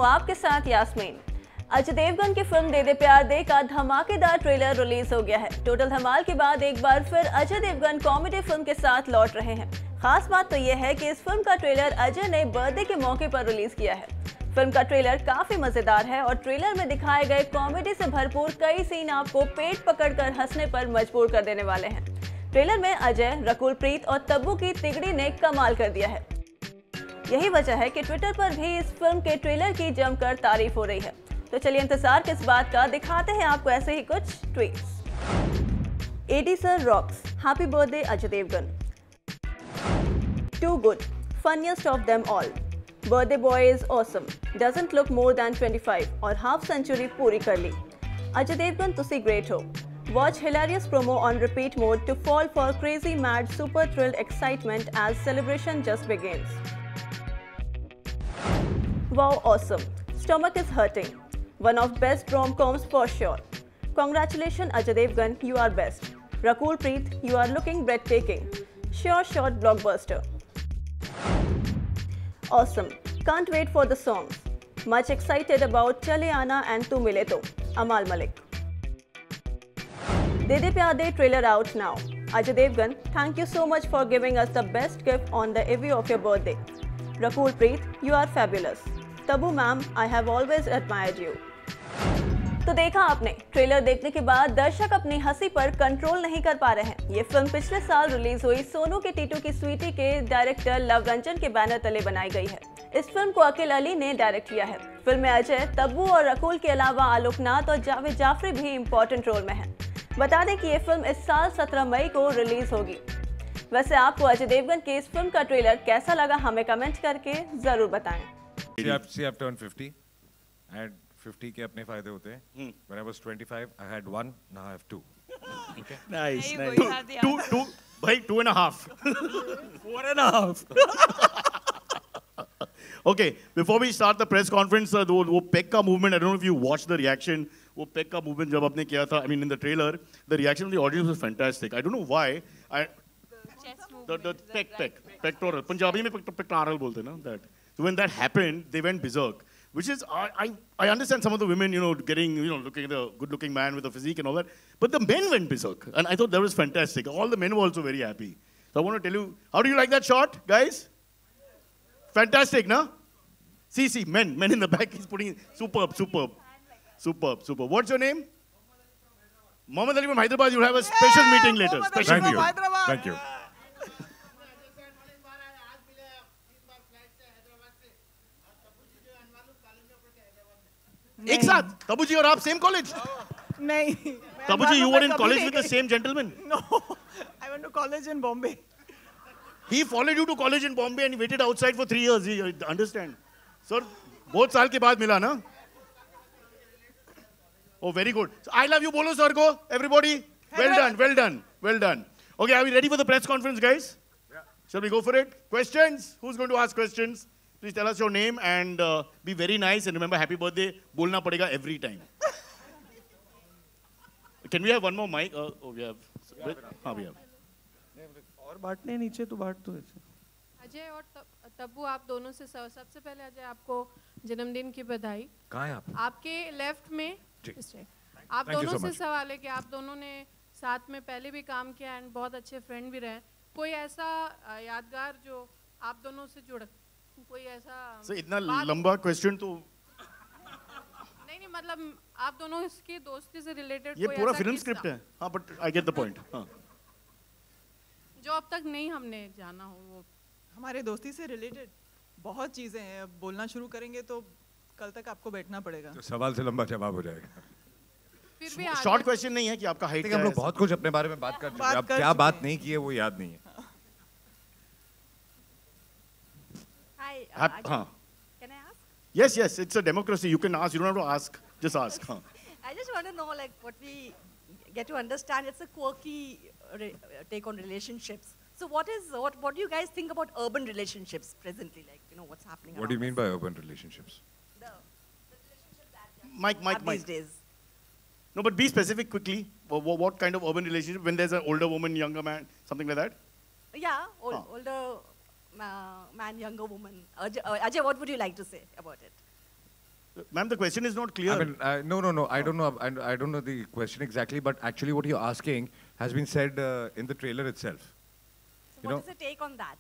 हूँ आपके साथ यास्मीन। अजय देवगन की फिल्म दे दे प्यार दे का धमाकेदार ट्रेलर रिलीज हो गया है। टोटल धमाल के बाद एक बार फिर अजय देवगन कॉमेडी फिल्म के साथ लौट रहे हैं। खास बात तो यह है कि इस फिल्म का ट्रेलर अजय ने बर्थडे के मौके पर रिलीज किया है। फिल्म का ट्रेलर काफी मजेदार है और ट्रेलर में दिखाए गए कॉमेडी से भरपूर कई सीन आपको पेट पकड़कर हंसने पर मजबूर कर देने वाले हैं। ट्रेलर में अजय, रकुल प्रीत और तब्बू की तिगड़ी ने कमाल कर दिया है। यही वजह है कि ट्विटर पर भी इस फिल्म के ट्रेलर की जमकर तारीफ हो रही है। तो चलिए इंतजार किस बात का, दिखाते हैं आपको ऐसे ही कुछ tweets. AD sir rocks, happy birthday Ajay Devgn. Too good, funniest of them all, birthday boy is awesome, doesn't look more than 25 और हाफ सेंचुरी पूरी कर ली। अजय देवगन तुसी ग्रेट हो। Watch hilarious promo on repeat mode to fall for crazy mad super thrilled excitement as celebration just begins. Wow, awesome. Stomach is hurting. One of best rom-coms for sure. Congratulations Ajay Devgan, you are best. Rakul Preet, you are looking breathtaking. Sure shot blockbuster. Awesome. Can't wait for the songs. Much excited about Chale Aana and Tu Mile To. Amal Malik. दे दे प्यार दे trailer out now. Ajay Devgan, thank you so much for giving us the best gift on the eve of your birthday. Rakul Preet, you are fabulous. Tabu ma'am, I have always admired you. तो देखा आपने, trailer देखने के बाद दर्शक अपनी हंसी पर कंट्रोल नहीं कर पा रहे हैं। ये फिल्म पिछले साल रिलीज हुई सोनू के टीटू की स्वीटी के डायरेक्टर लव रंजन के बैनर तले बनाई गई है। इस फिल्म को अकील अली ने डायरेक्ट किया है। फिल्म में अजय, तब्बू और रकुल के अलावा आलोकनाथ और जावेद जाफरी भी इम्पोर्टेंट रोल में है। बता दें कि ये फिल्म इस साल 17 मई को रिलीज होगी। वैसे आपको अजय देवगन की इस फिल्म का ट्रेलर कैसा लगा, हमें कमेंट करके जरूर बताएं। I've turned 50. I had 50 के अपने फायदे होते हैं। When I was 25, I had 1. Now I have 2. Okay. Nice. Two. Bhai, 2.5. 4.5. Okay. Before we start the press conference, वो Pekka movement. I don't know if you watched the reaction. वो Pekka movement जब आपने किया था, I mean in the trailer, the reaction of the audience was fantastic. I don't know why. The pectoral. Punjabi में pectoral बोलते हैं ना that. So when that happened, they went berserk. Which is, I understand some of the women, getting, looking at the good-looking man with a physique and all that. But the men went berserk. And I thought that was fantastic. All the men were also very happy. So I want to tell you, how do you like that shot, guys? Fantastic, no? See, men in the back, he's putting, superb. What's your name? Mohammed Ali from Hyderabad. You'll have a special meeting later. Special meeting. Thank you. एक साथ तब्बू जी और आप same college? नहीं। तब्बू जी, you were in college with the same gentleman? No, I went to college in Bombay. He followed you to college in Bombay and he waited outside for 3 years. You understand? Sir, बहुत साल के बाद मिला ना? Oh, very good. So, I love you, bolo sir ko, everybody. Well done. Okay, are we ready for the press conference, guys? Yeah. Shall we go for it? Questions? Who's going to ask questions? Please tell us your name and be very nice and remember happy birthday. बोलना पड़ेगा every time. Can we have one more mic? We have. हाँ, we have. और बांटने नीचे तो बांट तो ऐसे। अजय और तब्बू, आप दोनों से सबसे पहले अजय आपको जन्मदिन की बधाई। कहाँ हैं आप? आपके लेफ्ट में आप Thank you दोनों so से much. सवाल है कि आप दोनों ने साथ में पहले भी काम किया एंड बहुत अच्छे फ्रेंड भी रहे। कोई ऐसा यादगार जो आप दोनों से जुड़, कोई ऐसा So, इतना लंबा क्वेश्चन तो नहीं, मतलब आप दोनों इसकी दोस्ती से रिलेटेड ये पूरा फिल्म स्क्रिप्ट है। हाँ, but I get the point. हाँ. जो अब तक नहीं हमने जाना हो वो। हमारे दोस्ती से रिलेटेड बहुत चीजें हैं। अब बोलना शुरू करेंगे तो कल तक आपको बैठना पड़ेगा। तो सवाल से लंबा जवाब हो जाएगा। फिर भी शॉर्ट क्वेश्चन नहीं है कि आपका हाइट क्या है। हम लोग बहुत कुछ अपने बारे में बात कर चुके हैं। अब क्या बात नहीं की है वो याद नहीं है। हाँ. Can I ask? Yes, it's a democracy. You can ask. You don't have to ask. Just ask. हाँ. I just want to know, like, what we get to understand. It's a quirky take on relationships. So, what do you guys think about urban relationships presently? Like, what's happening? What do you mean by urban relationships? The relationships that Mike. these days. No, but be specific quickly. What kind of urban relationship? When there's an older woman, younger man, something like that? Yeah, older man, younger woman. Ajay, what would you like to say about it? Ma'am, the question is not clear. I mean, no. I don't know. I don't know the question exactly, but actually, what you're asking has been said in the trailer itself. So what is the take on that?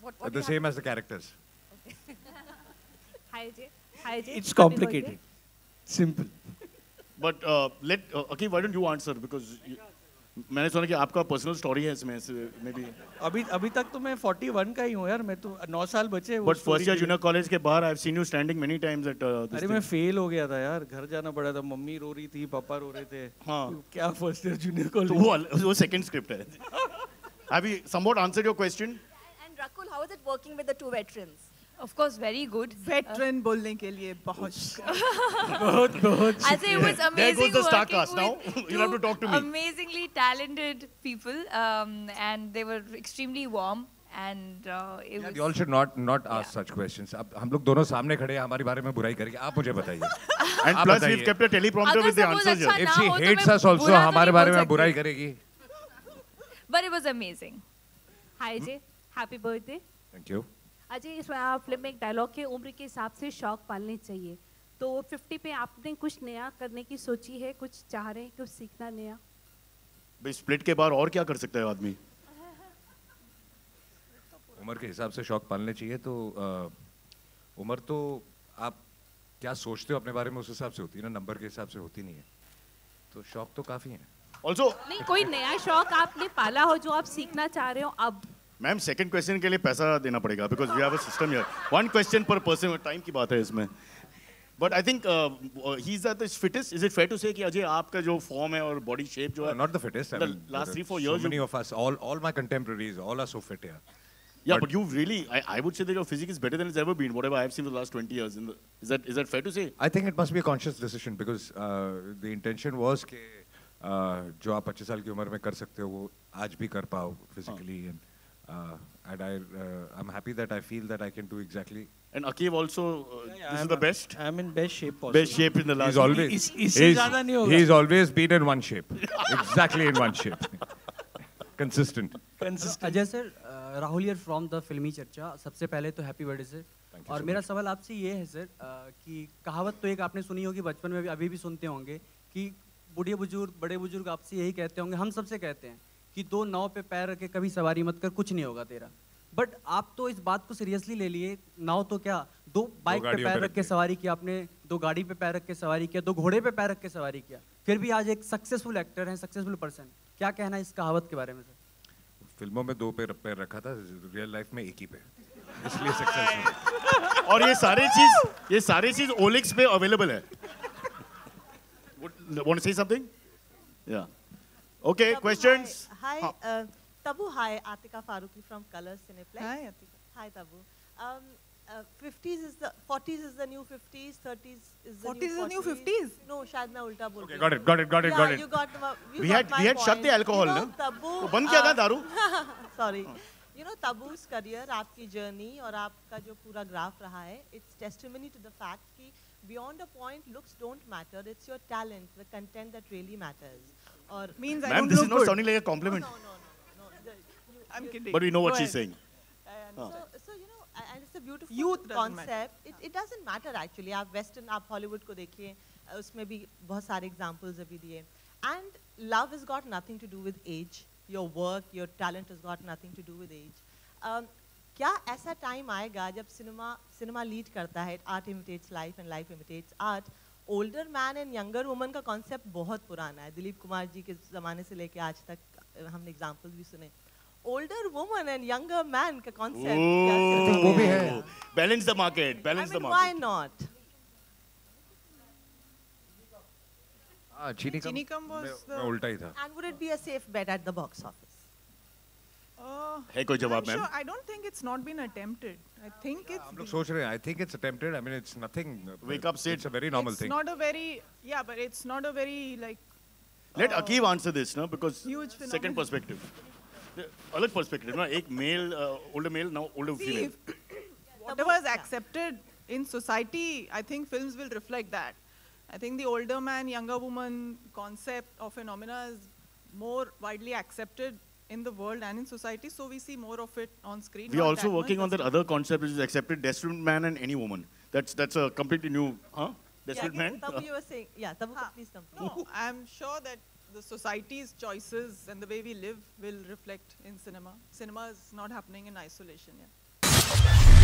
What The same as the characters. Hi Jay. Hi Jay. It's Happy complicated. Simple. But okay, why don't you answer? Because मैंने सुना कि आपका personal story है इसमें से maybe. अभी तक तो मैं 41 का ही हूँ यार, मैं तो 9 साल बचे वो But story first year के लिए। junior college के बाहर I've seen you standing many times at this अरे मैं thing. फेल हो गया था यार, घर जाना पड़ा था, मम्मी रो रही थी, पापा रो रहे थे। हाँ। क्या फर्स्ट ईयर जूनियर तो कॉलेज? वो second script है. Have you somewhat answered your question? And Rakul, how is it working with the two veterans? Of course, very good. Veteran बोलने के लिए बहुत I say it was There amazing goes the star working cast now. with You'll have to talk to me. amazingly talented people, and they were extremely warm, and it Yeah, was. you all should not ask such questions. अब हम लोग दोनों सामने खड़े हैं, हमारे बारे में बुराई करेंगे. आप मुझे बताइए. And आप plus बताइए. we've kept a teleprompter अगर with the suppose answers अच्छा here. If ना she हो तो hates मैं us also, बुरा तो हमारे नहीं बारे बोल में सकती. बुराई करेगी. But it was amazing. हाय जय, happy birthday. Thank you. Ajay, इसमें फिल्म में एक डायलॉग के उम्र के हिसाब से शौक पालने चाहिए, तो 50 पे आपने कुछ नया करने की सोची है, कुछ चाह रहे हैं कुछ सीखना नया? भाई स्प्लिट के बाद और क्या कर सकता है आदमी? उम्र के हिसाब से शौक पालने चाहिए तो उम्र तो आप क्या सोचते हो अपने बारे में उस हिसाब से होती है ना, नंबर के हिसाब से होती नहीं है. तो शौक तो काफी है. Also, नहीं, कोई नया शौक आपने पाला हो जो आप सीखना चाह रहे हो अब? मैम सेकंड क्वेश्चन के लिए पैसा देना पड़ेगा because we have a system here. One question per person. Time की बात है इसमें. But I think he's at his fittest. Is it fair to say कि अजय आपका जो फॉर्म है और बॉडी शेप जो है? Not the fittest. I The mean, last 3-4 so years. many of us, all my contemporaries, all are so fit here. Yeah, but you've really, I would say that your physique is better than it's ever been. Whatever I've seen for the last 20 years. Is that fair to say? I think it must be a conscious decision because the intention was कि जो आप 25 साल की उम्र में कर सकते हो वो आज भी कर पाओ physically and I'm happy that I feel that I can do exactly. And Akeem also, this is the best? I'm in best shape possible. Best shape in the last. He's always इससे ज़्यादा नहीं होगा. he's always been in one shape, exactly in one shape, consistent. Ajay sir, Rahul here from the फिल्मी चर्चा. सबसे पहले तो happy birthday sir. और मेरा सवाल आपसे ये है सर कि कहावत तो एक आपने सुनी होगी, बचपन में अभी भी सुनते होंगे कि बूढ़े बुजुर्ग बड़े बुजुर्ग आपसे यही कहते होंगे, हम सबसे कहते हैं कि दो नाव पे पैर रख के कभी सवारी मत कर, कुछ नहीं होगा तेरा. बट आप तो इस बात को सीरियसली ले लिए. नाव तो क्या, दो बाइक पे पैर रख के सवारी किया आपने, दो गाड़ी पे पैर रख के सवारी किया, दो घोड़े पे पैर रख के सवारी किया, फिर भी आज एक सक्सेसफुल एक्टर हैं, सक्सेसफुल पर्सन. क्या कहना है इस कहावत के बारे में सर? फिल्मों में दो पैर रखा था, रियल लाइफ में एक ही पैर, इसलिए सक्सेस. और ये सारी चीज ओलिक्स पे अवेलेबल है. Want to say something? Yeah. Okay, Tabu, questions? Hi, Tabu, hi, Atika Faruqi from Colors Cineplex. Hi, Atika. Hi, Tabu. 50s is the 40s is the new 50s, 30s is the 40s new is the new 40s. 50s? No, शायद मैं उल्टा बोल Okay, रही got हूँ. it, got it, got it, Yeah, got it. you got you We got had shut the point. alcohol, You know, ना? Tabu, वो बंद किया था दारू? Sorry. You know, Tabu's career, आपकी journey और आपका जो पूरा ग्राफ रहा है, it's testimony to the fact कि beyond a point, looks don't matter. It's your talent, the content that really matters. Or Means I Ma'am, don't this is look not good. sounding like a compliment. No. I'm kidding. But we know what Go she's ahead. saying. So you know, and it's a beautiful Youth doesn't concept. It doesn't matter actually. आप Western, आप Hollywood को देखिए, उसमें भी बहुत सारे examples अभी दिए. And love has got nothing to do with age. Your work, your talent has got nothing to do with age. क्या ऐसा टाइम आएगा जब सिनेमा लीड करता है, art imitates life and life imitates art. Older man and younger woman का concept बहुत पुराना है. दिलीप कुमार जी के ज़माने से लेके आज तक हमने एग्जाम्पल्स भी सुने. Older woman and younger man का कॉन्सेप्ट वो भी है. Balance the market. Balance the market. Why not? Chinikam was the... मैं उल्टा ही था. And would it be a safe bet at the box office? है कोई जवाब I'm ma'am? sure, I don't think it's not been attempted. I think it's... हम लोग सोच रहे हैं. I think it's attempted. I mean, it's nothing. Wake up, Sid. It's a very normal it's thing. not a very... Yeah, but it's not a very, like... Let Akeem answer this, no? Because Huge second phenomenon. perspective. The अलग perspective, ना? एक male, older male, now older See, female. whatever is accepted in society, I think films will reflect that. I think the older man, younger woman concept or phenomena is more widely accepted in the world and in society, so we see more of it on screen. We are Not also that much, working on but that other concept which is accepted, desperate man and any woman. That's a completely new, huh? Desperate Man. Tabu, you were saying, yeah, Tabu, please come. No, I'm sure that the society's choices and the way we live will reflect in cinema. Cinema is not happening in isolation. Yeah.